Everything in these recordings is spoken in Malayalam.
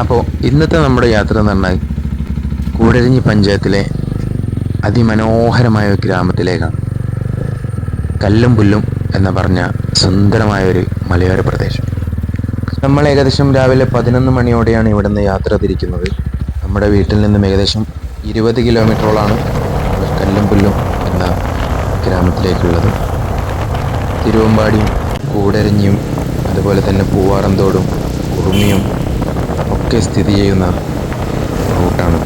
അപ്പോൾ ഇന്നത്തെ നമ്മുടെ യാത്ര എന്ന് പറഞ്ഞാൽ കൂടരഞ്ഞി പഞ്ചായത്തിലെ അതിമനോഹരമായ ഒരു ഗ്രാമത്തിലേക്കാണ്. കല്ലും പുല്ലും എന്ന് പറഞ്ഞ സുന്ദരമായൊരു മലയോര പ്രദേശം. നമ്മൾ ഏകദേശം രാവിലെ 11 മണിയോടെയാണ് ഇവിടെ നിന്ന് യാത്ര തിരിക്കുന്നത്. നമ്മുടെ വീട്ടിൽ നിന്നും ഏകദേശം 20 കിലോമീറ്ററോളാണ് കല്ലും പുല്ലും എന്ന ഗ്രാമത്തിലേക്കുള്ളത്. തിരുവമ്പാടിയും കൂടരഞ്ഞിയും അതുപോലെ തന്നെ പൂവാറന്തോടും ഉറുമിയും ഒക്കെ സ്ഥിതി ചെയ്യുന്ന റൂട്ടാണ്.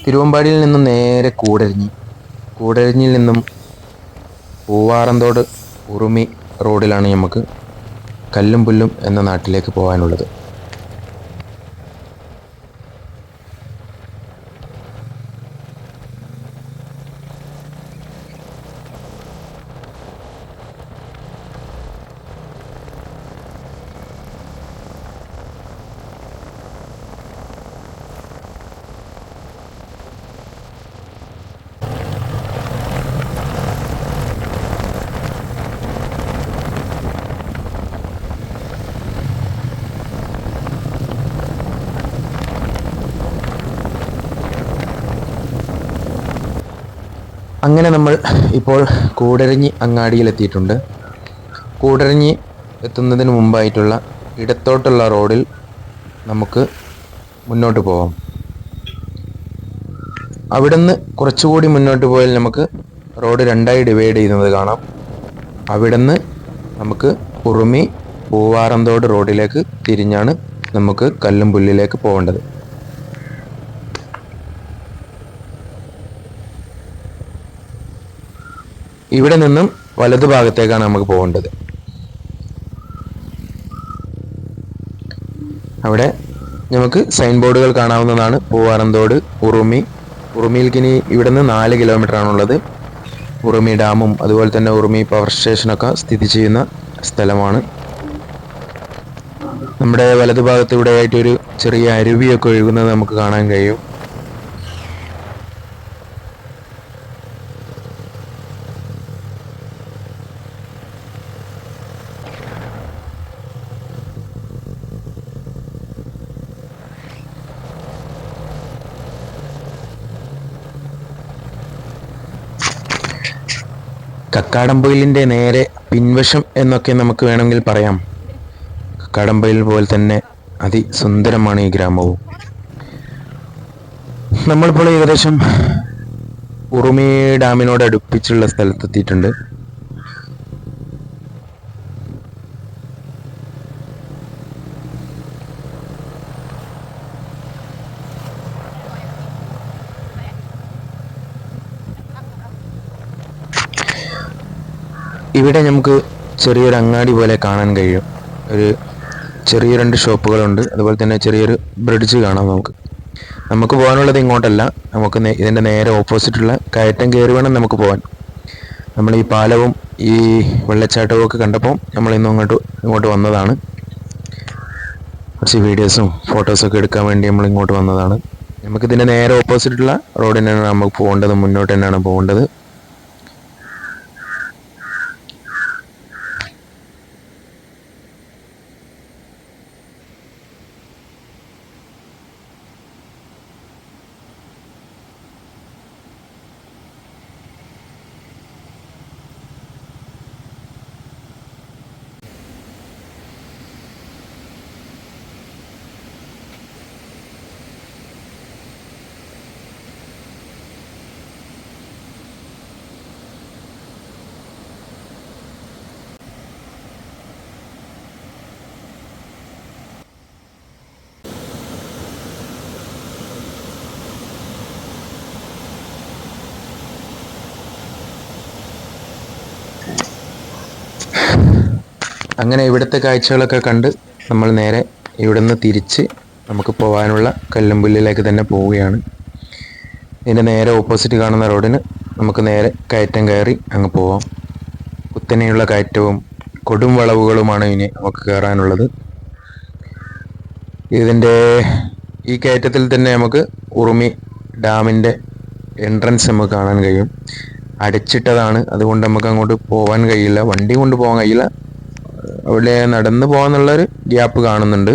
തിരുവമ്പാടിയിൽ നിന്നും നേരെ കൂടരഞ്ഞിയിൽ നിന്നും പൂവാറന്തോട് ഉറുമി റോഡിലാണ് നമുക്ക് കല്ലും പുല്ലും എന്ന നാട്ടിലേക്ക് പോകാനുള്ളത്. അങ്ങനെ നമ്മൾ ഇപ്പോൾ കൂടരഞ്ഞി അങ്ങാടിയിലെത്തിയിട്ടുണ്ട്. കൂടരഞ്ഞി എത്തുന്നതിന് മുമ്പായിട്ടുള്ള ഇടത്തോട്ടുള്ള റോഡിൽ നമുക്ക് മുന്നോട്ട് പോകാം. അവിടുന്ന് കുറച്ചുകൂടി മുന്നോട്ട് പോയാൽ നമുക്ക് റോഡ് രണ്ടായി ഡിവൈഡ് ചെയ്യുന്നത് കാണാം. അവിടുന്ന് നമുക്ക് ഉറുമി പൂവാറന്തോട് റോഡിലേക്ക് തിരിഞ്ഞാണ് നമുക്ക് കല്ലും പുല്ലിലേക്ക് പോകേണ്ടത്. ഇവിടെ നിന്നും വലതുഭാഗത്തേക്കാണ് നമുക്ക് പോകേണ്ടത്. അവിടെ നമുക്ക് സൈൻ ബോർഡുകൾ കാണാവുന്നതാണ്. പൂവാറന്തോട് ഉറുമിയിലേക്ക് ഇനി ഇവിടെ നിന്ന് 4 കിലോമീറ്റർ ആണുള്ളത്. ഉറുമി ഡാമും അതുപോലെ തന്നെ ഉറുമി പവർ സ്റ്റേഷനൊക്കെ സ്ഥിതി ചെയ്യുന്ന സ്ഥലമാണ്. നമ്മുടെ വലതുഭാഗത്ത് ഇവിടെ ആയിട്ടൊരു ചെറിയ അരുവിയൊക്കെ ഒഴുകുന്നത് നമുക്ക് കാണാൻ കഴിയും. കക്കാടംപൊയിലിൻ്റെ നേരെ പിൻവശം എന്നൊക്കെ നമുക്ക് വേണമെങ്കിൽ പറയാം. കക്കാടംപൊയിൽ പോലെ തന്നെ അതിസുന്ദരമാണ് ഈ ഗ്രാമവും. നമ്മളിപ്പോൾ ഏകദേശം ഉറുമി ഡാമിനോട് അടുപ്പിച്ചുള്ള സ്ഥലത്തെത്തിയിട്ടുണ്ട്. ഇവിടെ നമുക്ക് ചെറിയൊരു അങ്ങാടി പോലെ കാണാൻ കഴിയും. ഒരു ചെറിയ 2 ഷോപ്പുകളുണ്ട്. അതുപോലെ തന്നെ ചെറിയൊരു ബ്രിഡ്ജ് കാണാം. നമുക്ക് പോകാനുള്ളത് ഇങ്ങോട്ടല്ല, നമുക്ക് ഇതിൻ്റെ നേരെ ഓപ്പോസിറ്റുള്ള കയറ്റം കയറി വേണം നമുക്ക് പോകാൻ. നമ്മൾ ഈ പാലവും ഈ വെള്ളച്ചാട്ടവും ഒക്കെ കണ്ടപ്പോൾ നമ്മൾ ഇങ്ങോട്ട് വന്നതാണ്. കുറച്ച് വീഡിയോസും ഫോട്ടോസൊക്കെ എടുക്കാൻ വേണ്ടി നമ്മൾ ഇങ്ങോട്ട് വന്നതാണ്. നമുക്കിതിൻ്റെ നേരെ ഓപ്പോസിറ്റുള്ള റോഡിൽ തന്നെയാണ് നമുക്ക് പോകേണ്ടത്, മുന്നോട്ട് തന്നെയാണ് പോകേണ്ടത്. അങ്ങനെ ഇവിടുത്തെ കാഴ്ചകളൊക്കെ കണ്ട് നമ്മൾ നേരെ ഇവിടുന്ന് തിരിച്ച് നമുക്ക് പോകാനുള്ള കല്ലുംപുല്ലിലേക്ക് തന്നെ പോവുകയാണ്. ഇതിൻ്റെ നേരെ ഓപ്പോസിറ്റ് കാണുന്ന റോഡിന് നമുക്ക് നേരെ കയറ്റം കയറി അങ്ങ് പോവാം. കുത്തനെയുള്ള കയറ്റവും കൊടും വളവുകളുമാണ് ഇനി നമുക്ക് കയറാനുള്ളത്. ഇതിൻ്റെ ഈ കയറ്റത്തിൽ തന്നെ നമുക്ക് ഉറുമി ഡാമിൻ്റെ എൻട്രൻസ് നമുക്ക് കാണാൻ കഴിയും. അടച്ചിട്ടതാണ്, അതുകൊണ്ട് നമുക്ക് അങ്ങോട്ട് പോകാൻ കഴിയില്ല, വണ്ടി കൊണ്ട് പോകാൻ കഴിയില്ല. അവിടെ നടന്നു പോകാന്നുള്ളൊരു ഗ്യാപ്പ് കാണുന്നുണ്ട്.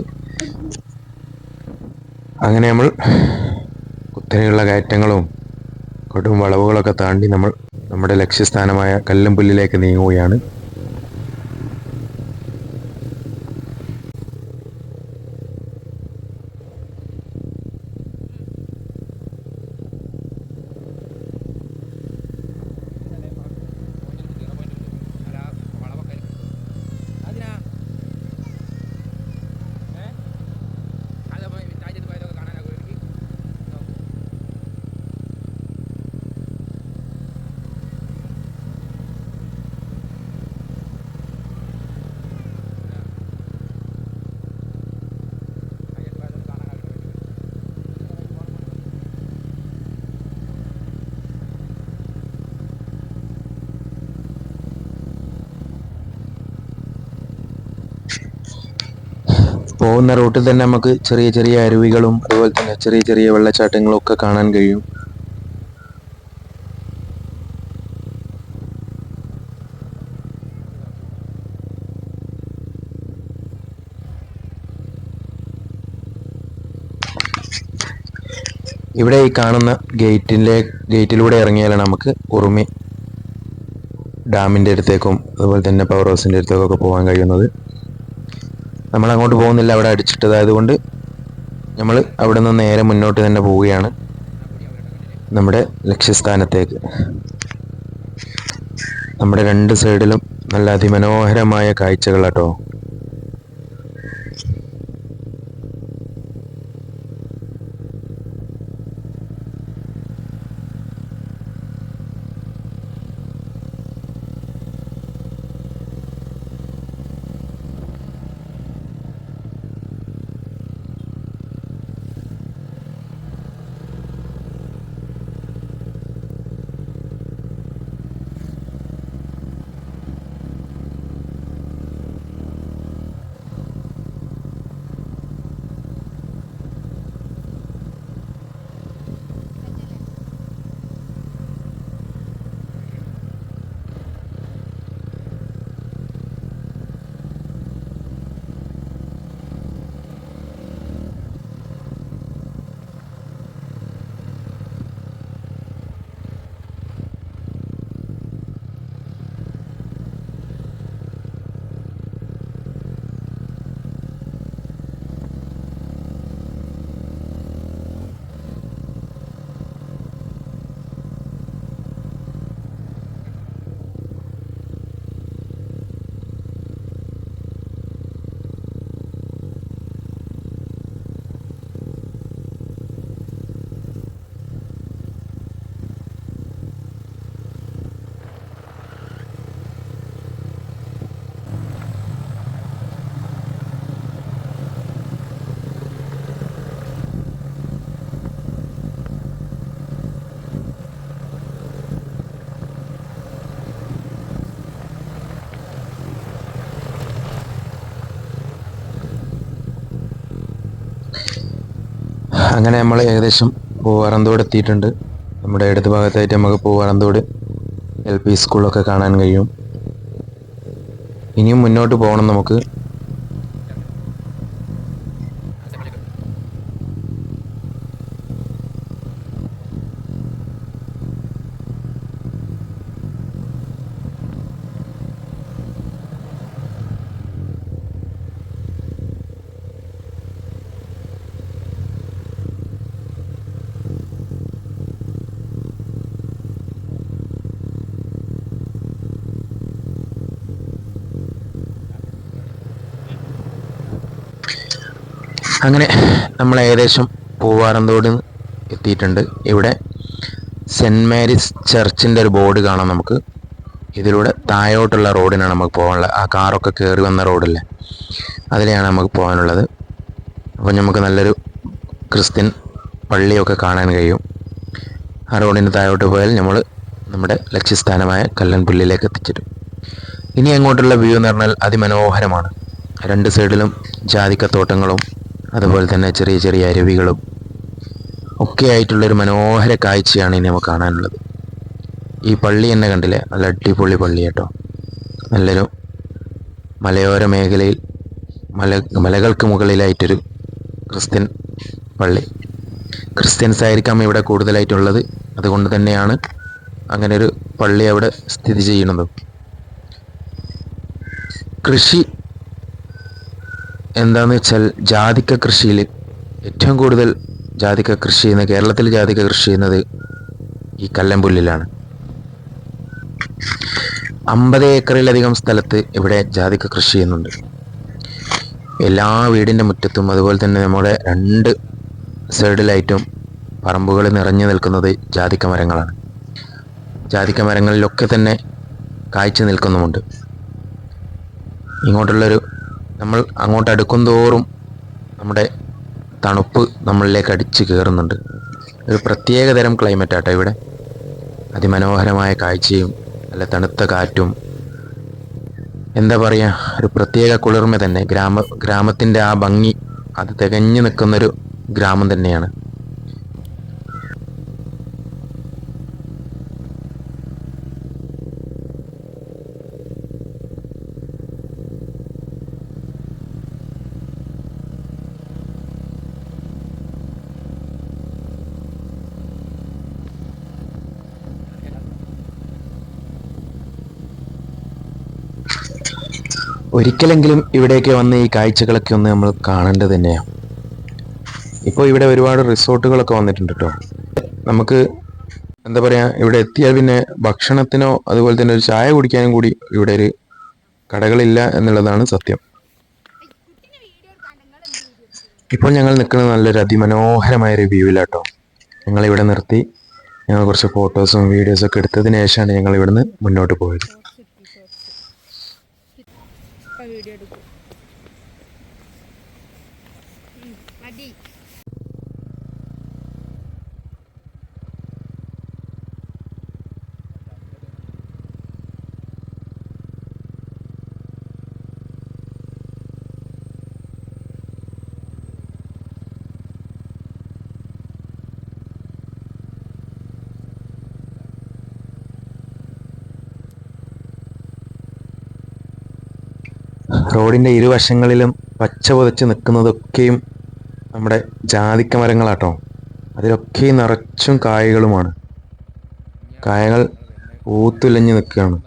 അങ്ങനെ നമ്മൾ കുത്തനെയുള്ള കയറ്റങ്ങളും കൊടും വളവുകളൊക്കെ താണ്ടി നമ്മൾ നമ്മുടെ ലക്ഷ്യസ്ഥാനമായ കല്ലുംപുല്ലിലേക്ക് നീങ്ങുകയാണ്. പോകുന്ന റൂട്ടിൽ തന്നെ നമുക്ക് ചെറിയ ചെറിയ അരുവികളും അതുപോലെ തന്നെ ചെറിയ ചെറിയ വെള്ളച്ചാട്ടങ്ങളും ഒക്കെ കാണാൻ കഴിയും. ഇവിടെ ഈ കാണുന്ന ഗേറ്റിലൂടെ ഇറങ്ങിയാലാണ് നമുക്ക് ഉറുമി ഡാമിൻ്റെ അടുത്തേക്കും അതുപോലെ തന്നെ പവർ ഹൗസിൻ്റെ അടുത്തേക്കൊക്കെ പോകാൻ കഴിയുന്നത്. നമ്മൾ അങ്ങോട്ട് പോകുന്നില്ല, അവിടെ അടിച്ചിട്ടതായതുകൊണ്ട് നമ്മൾ അവിടെ നിന്ന് നേരെ മുന്നോട്ട് തന്നെ പോവുകയാണ് നമ്മുടെ ലക്ഷ്യസ്ഥാനത്തേക്ക്. നമ്മുടെ രണ്ട് സൈഡിലും നല്ല അതിമനോഹരമായ കാഴ്ചകളാട്ടോ. അങ്ങനെ നമ്മൾ ഏകദേശം പൂവാറന്തോട് എത്തിയിട്ടുണ്ട്. നമ്മുടെ ഇടത് ഭാഗത്തായിട്ട് നമുക്ക് പൂവാറന്തോട് LP സ്കൂളൊക്കെ കാണാൻ കഴിയും. ഇനിയും മുന്നോട്ട് പോകണം നമുക്ക്. അങ്ങനെ നമ്മൾ ഏകദേശം പൂവാറന്തോട് എത്തിയിട്ടുണ്ട്. ഇവിടെ സെൻറ്റ് മേരീസ് ചർച്ചിൻ്റെ ഒരു ബോർഡ് കാണാം നമുക്ക്. ഇതിലൂടെ താഴോട്ടുള്ള റോഡിനാണ് നമുക്ക് പോകാനുള്ളത്. ആ കാറൊക്കെ കയറി വന്ന റോഡില്ലേ, അതിലെയാണ് നമുക്ക് പോകാനുള്ളത്. അപ്പോൾ നമുക്ക് നല്ലൊരു ക്രിസ്ത്യൻ പള്ളിയൊക്കെ കാണാൻ കഴിയും. ആ റോഡിന് താഴോട്ട് പോയാൽ നമ്മൾ നമ്മുടെ ലക്ഷ്യസ്ഥാനമായ കല്ലൻപുല്ലിലേക്ക് എത്തിച്ചേരും. ഇനി അങ്ങോട്ടുള്ള വ്യൂ എന്ന് പറഞ്ഞാൽ അതിമനോഹരമാണ്. രണ്ട് സൈഡിലും ജാതിക്കത്തോട്ടങ്ങളും അതുപോലെ തന്നെ ചെറിയ ചെറിയ അരുവികളും ഒക്കെ ആയിട്ടുള്ളൊരു മനോഹര കാഴ്ചയാണ് ഇനി നമുക്ക് കാണാനുള്ളത്. ഈ പള്ളി തന്നെ കണ്ടില്ലേ, നല്ല അടിപൊളി പള്ളി കേട്ടോ. നല്ലൊരു മലയോര മേഖലയിൽ മലകൾക്ക് മുകളിലായിട്ടൊരു ക്രിസ്ത്യൻ പള്ളി. ക്രിസ്ത്യൻസ് ആയിരിക്കാം ഇവിടെ കൂടുതലായിട്ടുള്ളത്. അതുകൊണ്ട് തന്നെയാണ് അങ്ങനെ ഒരു പള്ളി അവിടെ സ്ഥിതി ചെയ്യുന്നതും. കൃഷി എന്താന്ന് വെച്ചാൽ ജാതിക്ക കൃഷിയിൽ ഏറ്റവും കൂടുതൽ ജാതിക്ക കൃഷി ചെയ്യുന്നത്, കേരളത്തിൽ ജാതിക്ക കൃഷി ചെയ്യുന്നത് ഈ കല്ലൻപുല്ലിലാണ്. 50 ഏക്കറിലധികം സ്ഥലത്ത് ഇവിടെ ജാതിക്ക കൃഷി ചെയ്യുന്നുണ്ട്. എല്ലാ വീടിൻ്റെ മുറ്റത്തും അതുപോലെ തന്നെ നമ്മുടെ 2 സൈഡിലായിട്ടും പറമ്പുകൾ നിറഞ്ഞു നിൽക്കുന്നത് ജാതിക്ക മരങ്ങളാണ്. ജാതിക്ക മരങ്ങളിലൊക്കെ തന്നെ കായ്ച്ചു നിൽക്കുന്നുമുണ്ട്. നമ്മൾ അങ്ങോട്ട് അടുക്കും തോറും നമ്മുടെ തണുപ്പ് നമ്മളിലേക്ക് അടിച്ചു കയറുന്നുണ്ട്. ഒരു പ്രത്യേക തരം ക്ലൈമറ്റ് ആട്ടോ ഇവിടെ. അതിമനോഹരമായ കാഴ്ചയും നല്ല തണുത്ത കാറ്റും, എന്താ പറയുക, ഒരു പ്രത്യേക കുളിർമ തന്നെ. ഗ്രാമത്തിൻ്റെ ആ ഭംഗി അത് തികഞ്ഞു നിൽക്കുന്നൊരു ഗ്രാമം തന്നെയാണ്. ഒരിക്കലെങ്കിലും ഇവിടേക്ക് വന്ന് ഈ കാഴ്ചകളൊക്കെ ഒന്ന് നമ്മൾ കാണേണ്ടത് തന്നെയാണ്. ഇപ്പോൾ ഇവിടെ ഒരുപാട് റിസോർട്ടുകളൊക്കെ വന്നിട്ടുണ്ട് കേട്ടോ. നമുക്ക് എന്താ പറയുക, ഇവിടെ എത്തിയാൽ പിന്നെ ഭക്ഷണത്തിനോ അതുപോലെ തന്നെ ഒരു ചായ കുടിക്കാനും കൂടി ഇവിടെ ഒരു കടകളില്ല എന്നുള്ളതാണ് സത്യം. ഇപ്പോൾ ഞങ്ങൾ നിൽക്കുന്നത് നല്ലൊരു അതിമനോഹരമായൊരു വ്യൂവിലാട്ടോ. ഞങ്ങളിവിടെ നിർത്തി ഞങ്ങൾ കുറച്ച് ഫോട്ടോസും വീഡിയോസും ഒക്കെ എടുത്തതിന് ശേഷമാണ് ഞങ്ങൾ ഇവിടുന്ന് മുന്നോട്ട് പോയത്. വീഡിയോ എടുക്കും. മതി. റോഡിൻ്റെ ഇരുവശങ്ങളിലും പച്ച പുതച്ച് നിൽക്കുന്നതൊക്കെയും നമ്മുടെ ജാതിക്ക മരങ്ങളാട്ടോ. അതിലൊക്കെയും നിറച്ചും കായകളുമാണ്. കായകൾ പൂത്തുലഞ്ഞ് നിൽക്കുകയാണ്.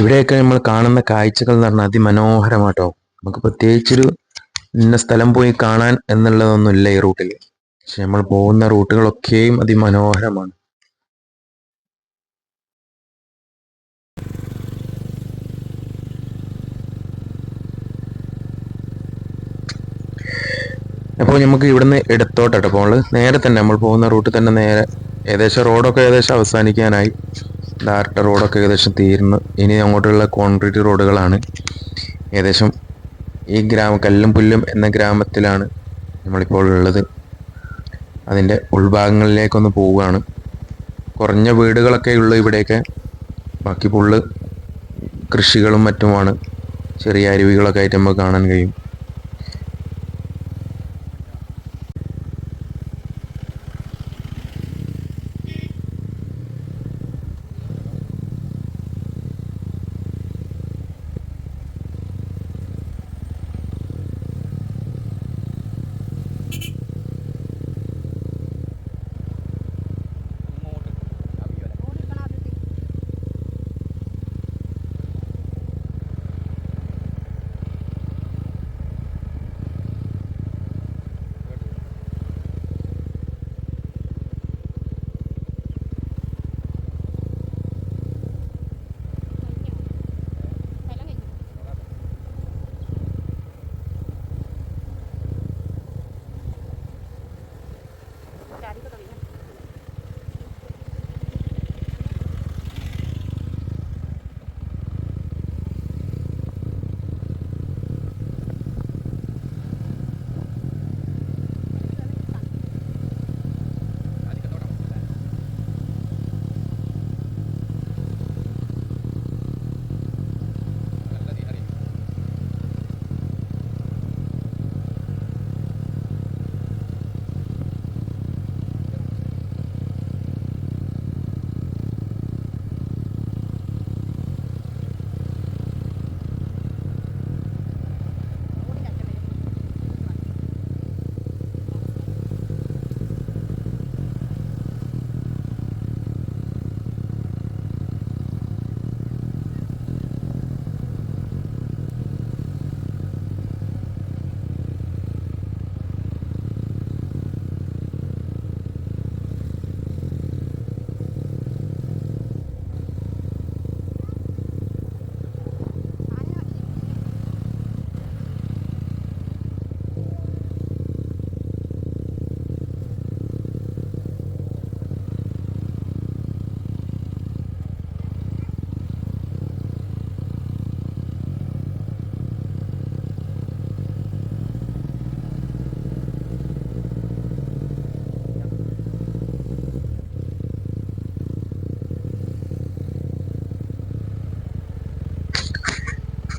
ഇവിടെയൊക്കെ നമ്മൾ കാണുന്ന കാഴ്ചകൾ എന്ന് പറഞ്ഞാൽ അതിമനോഹരമാട്ടോ. നമുക്ക് പ്രത്യേകിച്ചൊരു ഇന്ന സ്ഥലം പോയി കാണാൻ എന്നുള്ളതൊന്നുമില്ല ഈ റൂട്ടിൽ. പക്ഷെ നമ്മൾ പോകുന്ന റൂട്ടുകളൊക്കെയും അതിമനോഹരമാണ്. അപ്പോൾ നമുക്ക് ഇവിടുന്ന് ഇടത്തോട്ടാട്ടോ പോകുന്നത്. നേരെ തന്നെ നമ്മൾ പോകുന്ന റൂട്ടിൽ തന്നെ നേരെ ഏകദേശം റോഡൊക്കെ ഏകദേശം അവസാനിക്കാനായി. ഡയറക്റ്റ് റോഡൊക്കെ ഏകദേശം തീർന്നു. ഇനി അങ്ങോട്ടുള്ള കോൺക്രീറ്റ് റോഡുകളാണ്. ഏകദേശം ഈ കല്ലും പുല്ലും എന്ന ഗ്രാമത്തിലാണ് നമ്മളിപ്പോൾ ഉള്ളത്. അതിൻ്റെ ഉൾഭാഗങ്ങളിലേക്കൊന്ന് പോവുകയാണ്. കുറഞ്ഞ വീടുകളൊക്കെ ഉള്ളു ഇവിടെയൊക്കെ. ബാക്കി ഫുള്ള് കൃഷികളും മറ്റുമാണ്. ചെറിയ അരുവികളൊക്കെ ആയിട്ട് നമുക്ക് കാണാൻ കഴിയും.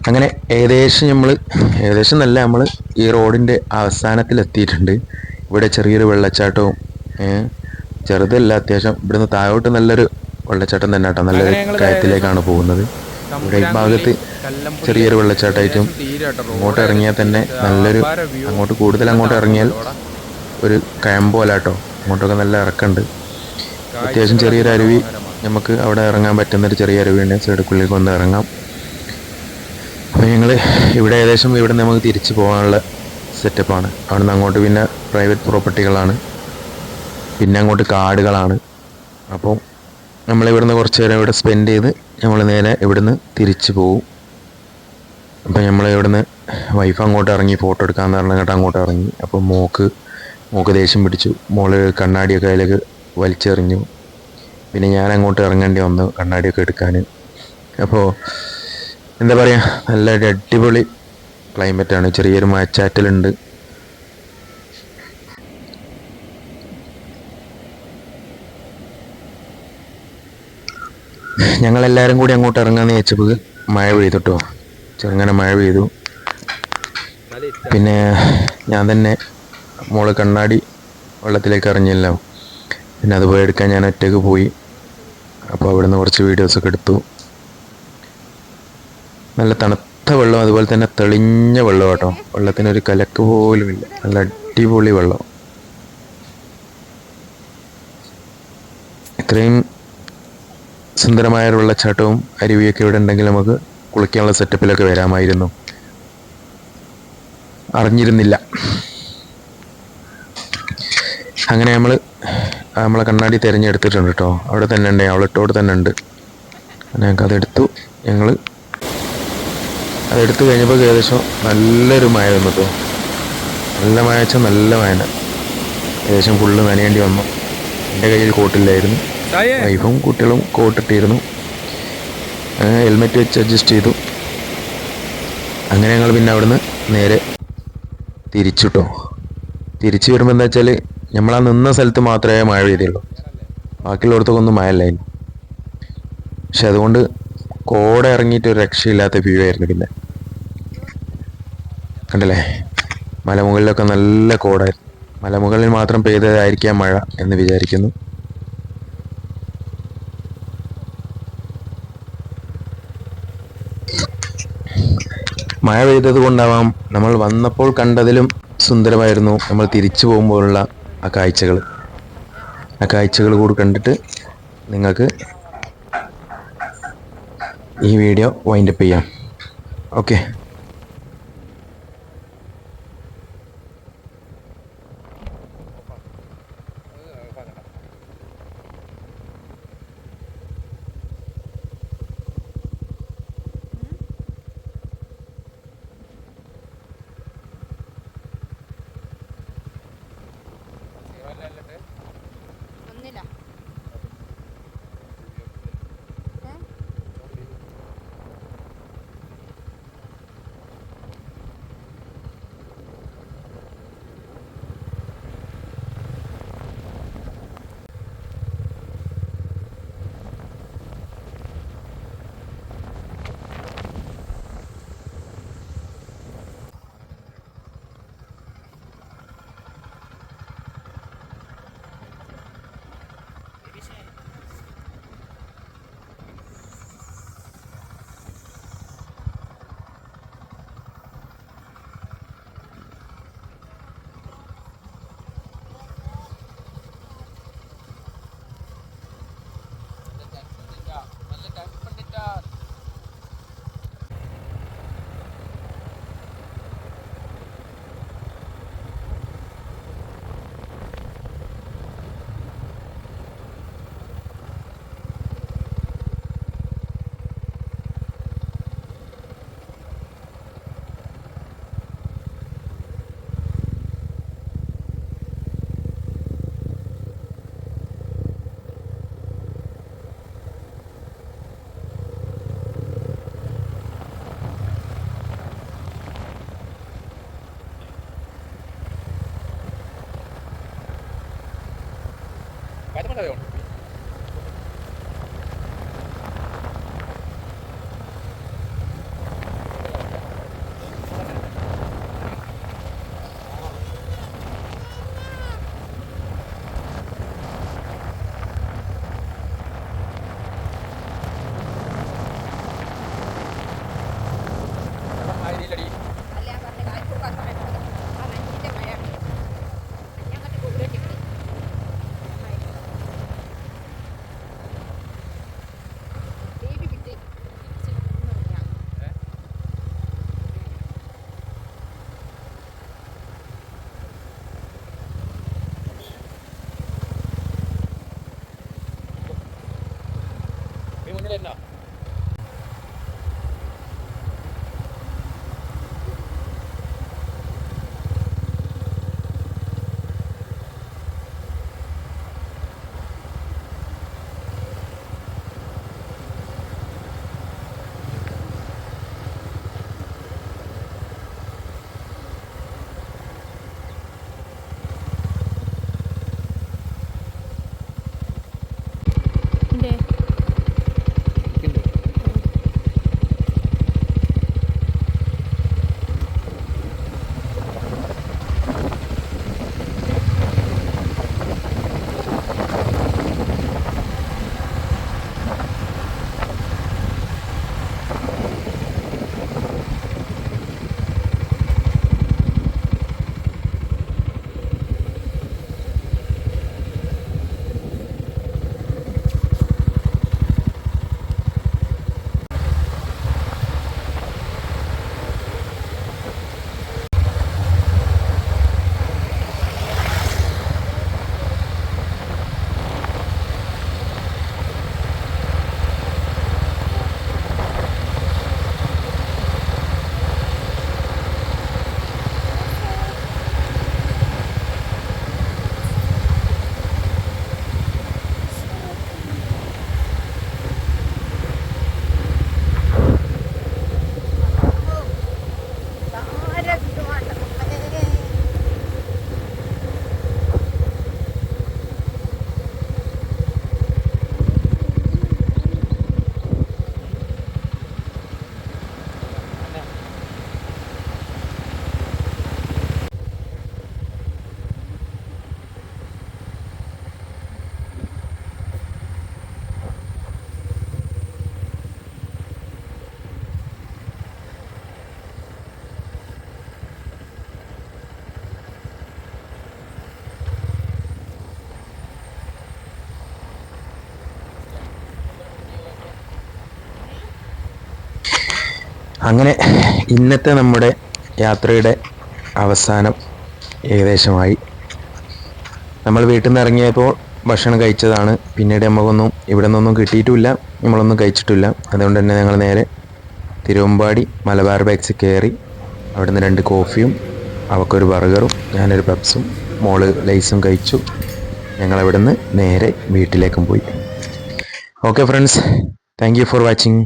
അങ്ങനെ ഏകദേശം നല്ല നമ്മൾ ഈ റോഡിൻ്റെ അവസാനത്തിലെത്തിയിട്ടുണ്ട്. ഇവിടെ ചെറിയൊരു വെള്ളച്ചാട്ടവും ചെറുതല്ല, അത്യാവശ്യം ഇവിടുന്ന് താഴോട്ട് നല്ലൊരു വെള്ളച്ചാട്ടം തന്നെ കേട്ടോ. നല്ലൊരു കയത്തിലേക്കാണ് പോകുന്നത്. ഇവിടെ ഈ ഭാഗത്ത് ചെറിയൊരു വെള്ളച്ചാട്ടമായിട്ടും അങ്ങോട്ട് ഇറങ്ങിയാൽ തന്നെ നല്ലൊരു അങ്ങോട്ട് ഇറങ്ങിയാൽ ഒരു കയമ്പോല കേട്ടോ. അങ്ങോട്ടൊക്കെ നല്ല ഇറക്കമുണ്ട്. അത്യാവശ്യം ചെറിയൊരു അരുവി, നമുക്ക് അവിടെ ഇറങ്ങാൻ പറ്റുന്നൊരു ചെറിയ അരുവിയുണ്ട്. സൈഡിക്കുള്ളിലേക്ക് വന്ന് ഇറങ്ങാം. അപ്പോൾ ഞങ്ങൾ ഇവിടെ ഇവിടെ നമുക്ക് തിരിച്ചു പോകാനുള്ള സെറ്റപ്പാണ്. അവിടുന്ന് അങ്ങോട്ട് പിന്നെ പ്രൈവറ്റ് പ്രോപ്പർട്ടികളാണ്, പിന്നെ അങ്ങോട്ട് കാടുകളാണ്. അപ്പോൾ നമ്മളിവിടുന്ന് കുറച്ച് നേരം ഇവിടെ സ്പെൻഡ് ചെയ്ത് നമ്മൾ നേരെ ഇവിടുന്ന് തിരിച്ചു പോകും. അപ്പോൾ നമ്മൾ ഇവിടുന്ന് വൈഫ് അങ്ങോട്ട് ഇറങ്ങി ഫോട്ടോ എടുക്കാമെന്ന് പറഞ്ഞിട്ട് അങ്ങോട്ട് ഇറങ്ങി. അപ്പോൾ മോക്ക് ദേഷ്യം പിടിച്ചു. മോള് കണ്ണാടിയൊക്കെ അതിലേക്ക് വലിച്ചെറിഞ്ഞു. പിന്നെ ഞാൻ അങ്ങോട്ട് ഇറങ്ങേണ്ടി വന്നു കണ്ണാടിയൊക്കെ എടുക്കാൻ. അപ്പോൾ എന്താ പറയുക, നല്ല അടിപൊളി ക്ലൈമറ്റാണ്. ചെറിയൊരു മഴച്ചാറ്റലുണ്ട്. ഞങ്ങളെല്ലാവരും കൂടി അങ്ങോട്ട് ഇറങ്ങാമെന്ന് വെച്ചപ്പോൾ മഴ പെയ്തിട്ടോ, ചെറുങ്ങനെ മഴ പെയ്തു. പിന്നെ ഞാൻ തന്നെ മോള് കണ്ണാടി വെള്ളത്തിലേക്ക് എറിഞ്ഞല്ലോ, പിന്നെ അത് പോയി എടുക്കാൻ ഞാൻ ഒറ്റയ്ക്ക് പോയി. അപ്പോൾ അവിടെ നിന്ന് കുറച്ച് വീഡിയോസൊക്കെ എടുത്തു. നല്ല തണുത്ത വെള്ളം, അതുപോലെ തന്നെ തെളിഞ്ഞ വെള്ളം കേട്ടോ. വെള്ളത്തിനൊരു കലക്ക് പോലും ഇല്ല. നല്ല അടിപൊളി വെള്ളം. ഇത്രയും സുന്ദരമായ ഒരു വെള്ളച്ചാട്ടവും അരുവിയൊക്കെ ഇവിടെ ഉണ്ടെങ്കിൽ നമുക്ക് കുളിക്കാനുള്ള സെറ്റപ്പിലൊക്കെ വരാമായിരുന്നു. അറിഞ്ഞിരുന്നില്ല. അങ്ങനെ നമ്മളെ കണ്ണാടി തിരഞ്ഞെടുത്തിട്ടുണ്ട് കേട്ടോ. അവിടെ തന്നെ ഉണ്ട്, അവളിട്ടോട് തന്നെ ഉണ്ട്. ഞങ്ങൾക്ക് അതെടുത്തു. ഞങ്ങൾ അതെടുത്ത് കഴിഞ്ഞപ്പോൾ ഏകദേശം നല്ലൊരു മഴ വന്നു കേട്ടോ. നല്ല മഴ വെച്ചാൽ നല്ല മഴ. ഏകദേശം ഫുള്ള് നനയേണ്ടി വന്നു. എൻ്റെ കയ്യിൽ കോട്ടില്ലായിരുന്നു. വൈഫും കുട്ടികളും കോട്ടിട്ടിരുന്നു. ഹെൽമെറ്റ് വെച്ച് അഡ്ജസ്റ്റ് ചെയ്തു. അങ്ങനെ ഞങ്ങൾ പിന്നെ അവിടുന്ന് നേരെ തിരിച്ചുട്ടോ. തിരിച്ചു വരുമ്പോൾ എന്താ വെച്ചാൽ നമ്മളാ നിന്ന സ്ഥലത്ത് മാത്രമേ മഴ പെയ്തുള്ളൂ. ബാക്കിയുള്ളിടത്തൊക്കെ ഒന്നും മഴ ഇല്ലായിരുന്നു. പക്ഷെ അതുകൊണ്ട് കോട ഇറങ്ങിയിട്ട് ഒരു രക്ഷയില്ലാത്ത വ്യൂ ആയിരുന്നു. പിന്നെ കണ്ടല്ലേ, മലമുകളിലൊക്കെ നല്ല കോടായിരുന്നു. മലമുകളിൽ മാത്രം പെയ്തതായിരിക്കാം മഴ എന്ന് വിചാരിക്കുന്നു. മഴ പെയ്തത് കൊണ്ടാവാം നമ്മൾ വന്നപ്പോൾ കണ്ടതിലും സുന്ദരമായിരുന്നു നമ്മൾ തിരിച്ചു പോകുമ്പോഴുള്ള ആ കാഴ്ചകൾ. ആ കാഴ്ചകൾ കൂടി കണ്ടിട്ട് നിങ്ങൾക്ക് ഈ വീഡിയോ വൈൻഡപ്പ് ചെയ്യാം. ഓക്കെ. ഒന്നില്ല. അങ്ങനെ ഇന്നത്തെ നമ്മുടെ യാത്രയുടെ അവസാനം ഏകദേശമായി. നമ്മൾ വീട്ടിൽ നിന്ന് ഇറങ്ങിയപ്പോൾ ഭക്ഷണം കഴിച്ചതാണ്. പിന്നീട് നമുക്കൊന്നും ഇവിടെ നിന്നൊന്നും കിട്ടിയിട്ടുമില്ല, നമ്മളൊന്നും കഴിച്ചിട്ടില്ല. അതുകൊണ്ട് തന്നെ ഞങ്ങൾ നേരെ തിരുവമ്പാടി മലബാർ ബാഗ്സിൽ കയറി. അവിടെ നിന്ന് 2 കോഫിയും അവൾക്കൊരു ബർഗറും ഞാനൊരു പെപ്സും മോള് ലൈസും കഴിച്ചു. ഞങ്ങൾ അവിടെ നിന്ന് നേരെ വീട്ടിലേക്കും പോയി. Okay friends, thank you for watching.